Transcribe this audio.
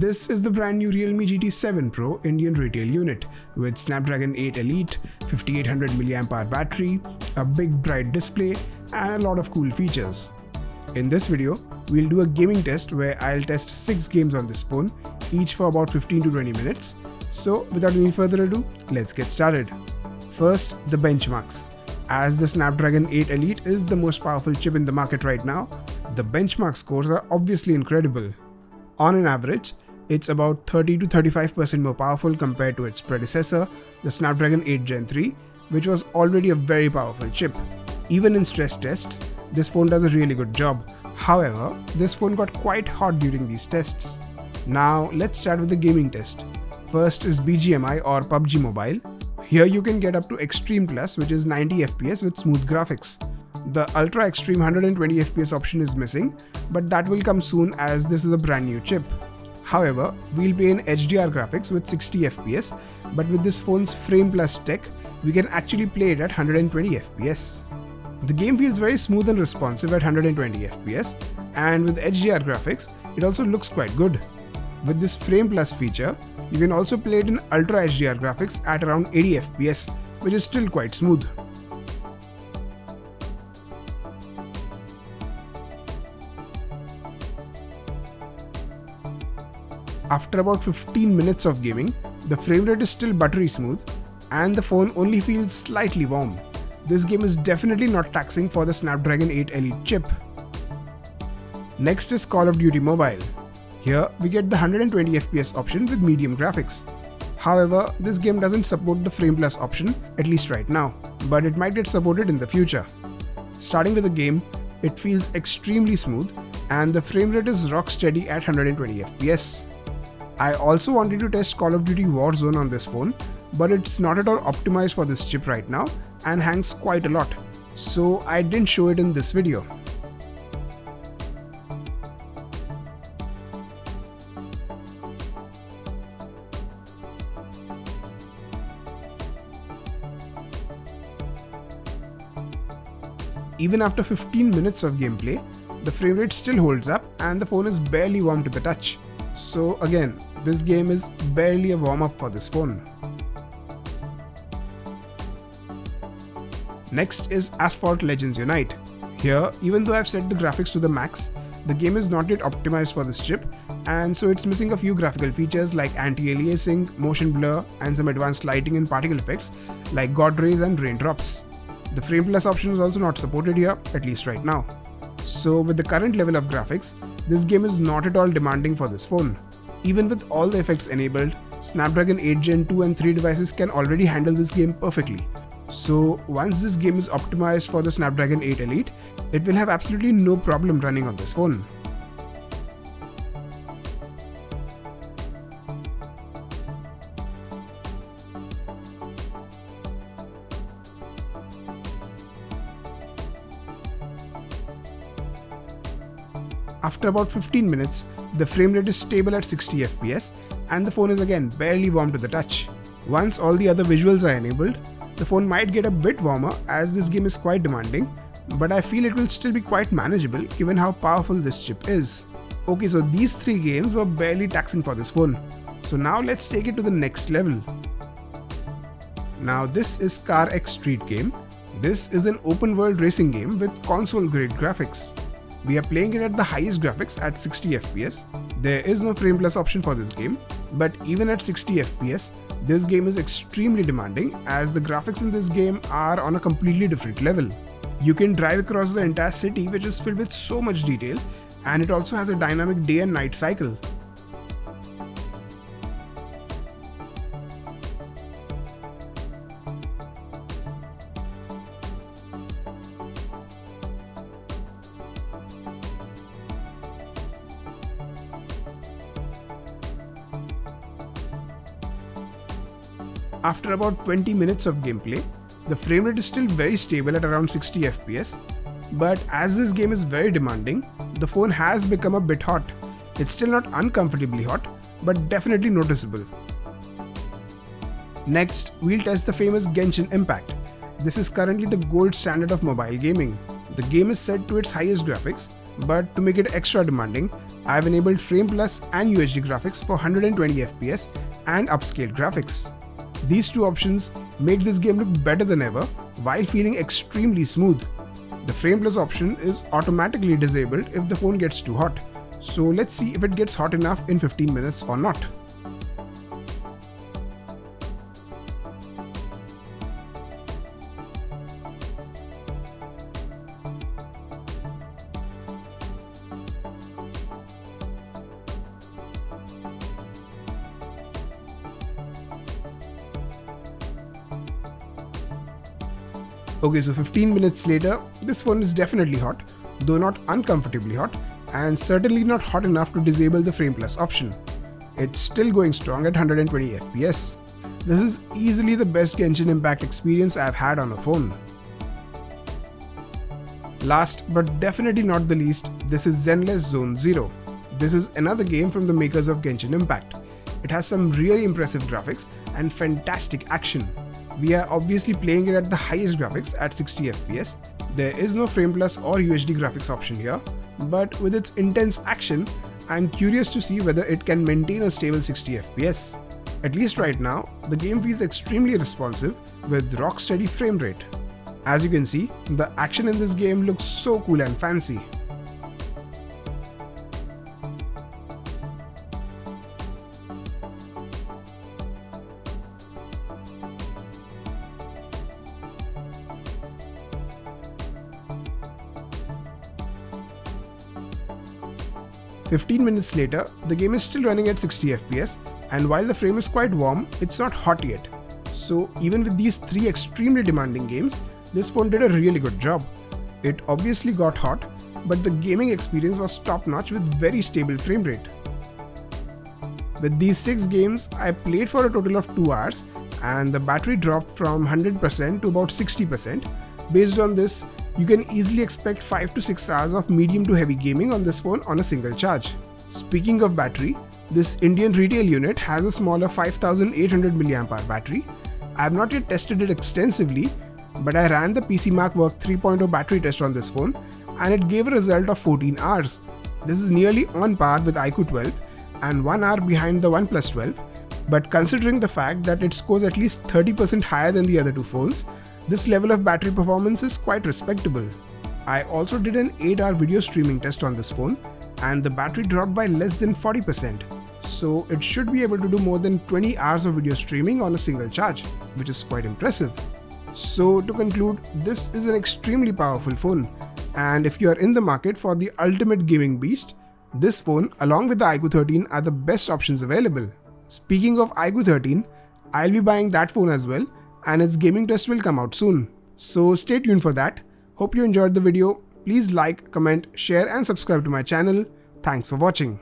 This is the brand new Realme GT 7 Pro Indian retail unit with Snapdragon 8 Elite, 5800 mAh battery, a big bright display and a lot of cool features. In this video, we'll do a gaming test where I'll test 6 games on this phone, each for about 15 to 20 minutes. So without any further ado, let's get started. First, the benchmarks. As the Snapdragon 8 Elite is the most powerful chip in the market right now, the benchmark scores are obviously incredible. On an average, it's about 30 to 35% more powerful compared to its predecessor, the Snapdragon 8 Gen 3, which was already a very powerful chip. Even in stress tests, this phone does a really good job. However, this phone got quite hot during these tests. Now let's start with the gaming test. First is BGMI or PUBG Mobile. Here you can get up to Extreme Plus, which is 90 FPS with smooth graphics. The Ultra Extreme 120 FPS option is missing, but that will come soon as this is a brand new chip. However, we'll play in HDR graphics with 60 FPS, but with this phone's Frame Plus tech, we can actually play it at 120 FPS. The game feels very smooth and responsive at 120 FPS, and with HDR graphics, it also looks quite good. With this Frame Plus feature, you can also play it in Ultra HDR graphics at around 80 FPS, which is still quite smooth. After about 15 minutes of gaming, the frame rate is still buttery smooth and the phone only feels slightly warm. This game is definitely not taxing for the Snapdragon 8 Elite chip. Next is Call of Duty Mobile. Here we get the 120 FPS option with medium graphics. However, this game doesn't support the Frame Plus option, at least right now, but it might get supported in the future. Starting with the game, it feels extremely smooth and the frame rate is rock steady at 120 FPS. I also wanted to test Call of Duty Warzone on this phone, but it's not at all optimized for this chip right now and hangs quite a lot, so I didn't show it in this video. Even after 15 minutes of gameplay, the frame rate still holds up and the phone is barely warm to the touch. So again, this game is barely a warm-up for this phone. Next is Asphalt Legends Unite. Here, even though I've set the graphics to the max, the game is not yet optimized for this chip, and so it's missing a few graphical features like anti-aliasing, motion blur, and some advanced lighting and particle effects like God rays and raindrops. The Frame Plus option is also not supported here, at least right now. So with the current level of graphics, this game is not at all demanding for this phone. Even with all the effects enabled, Snapdragon 8 Gen 2 and 3 devices can already handle this game perfectly. So once this game is optimized for the Snapdragon 8 Elite, it will have absolutely no problem running on this phone. After about 15 minutes, the frame rate is stable at 60 FPS and the phone is again barely warm to the touch. Once all the other visuals are enabled, the phone might get a bit warmer as this game is quite demanding, but I feel it will still be quite manageable given how powerful this chip is. Okay, so these 3 games were barely taxing for this phone. So now let's take it to the next level. Now this is CarX Street Game. This is an open world racing game with console grade graphics. We are playing it at the highest graphics at 60 FPS. There is no Frame Plus option for this game, but even at 60 FPS, this game is extremely demanding as the graphics in this game are on a completely different level. You can drive across the entire city, which is filled with so much detail, and it also has a dynamic day and night cycle. After about 20 minutes of gameplay, the frame rate is still very stable at around 60 FPS, but as this game is very demanding, the phone has become a bit hot. It's still not uncomfortably hot, but definitely noticeable. Next, we'll test the famous Genshin Impact. This is currently the gold standard of mobile gaming. The game is set to its highest graphics, but to make it extra demanding, I've enabled Frame Plus and UHD graphics for 120 FPS and upscaled graphics. These two options make this game look better than ever while feeling extremely smooth. The Frame Plus option is automatically disabled if the phone gets too hot. So let's see if it gets hot enough in 15 minutes or not. Okay, so 15 minutes later, this phone is definitely hot, though not uncomfortably hot, and certainly not hot enough to disable the Frame Plus option. It's still going strong at 120 FPS. This is easily the best Genshin Impact experience I've had on a phone. Last but definitely not the least, this is Zenless Zone Zero. This is another game from the makers of Genshin Impact. It has some really impressive graphics and fantastic action. We are obviously playing it at the highest graphics at 60 FPS. There is no Frame Plus or UHD graphics option here, but with its intense action, I'm curious to see whether it can maintain a stable 60 FPS. At least right now, the game feels extremely responsive with rock steady frame rate. As you can see, the action in this game looks so cool and fancy. "15 minutes later, the game is still running at 60 FPS, and while the frame is quite warm, it's not hot yet. So even with these three extremely demanding games, this phone did a really good job. It obviously got hot, but the gaming experience was top-notch with very stable frame rate. With these 6 games, I played for a total of 2 hours, and the battery dropped from 100% to about 60%. Based on this, you can easily expect 5 to 6 hours of medium to heavy gaming on this phone on a single charge. Speaking of battery, this Indian retail unit has a smaller 5800 mAh battery. I have not yet tested it extensively, but I ran the PC Mark Work 3.0 battery test on this phone and it gave a result of 14 hours. This is nearly on par with iQOO 12 and 1 hour behind the OnePlus 12, but considering the fact that it scores at least 30% higher than the other two phones, this level of battery performance is quite respectable. I also did an 8-hour video streaming test on this phone and the battery dropped by less than 40%. So it should be able to do more than 20 hours of video streaming on a single charge, which is quite impressive. So to conclude, this is an extremely powerful phone, and if you are in the market for the ultimate gaming beast, this phone along with the iQOO 13 are the best options available. Speaking of iQOO 13, I'll be buying that phone as well, and its gaming test will come out soon. So stay tuned for that. Hope you enjoyed the video. Please like, comment, share and subscribe to my channel. Thanks for watching.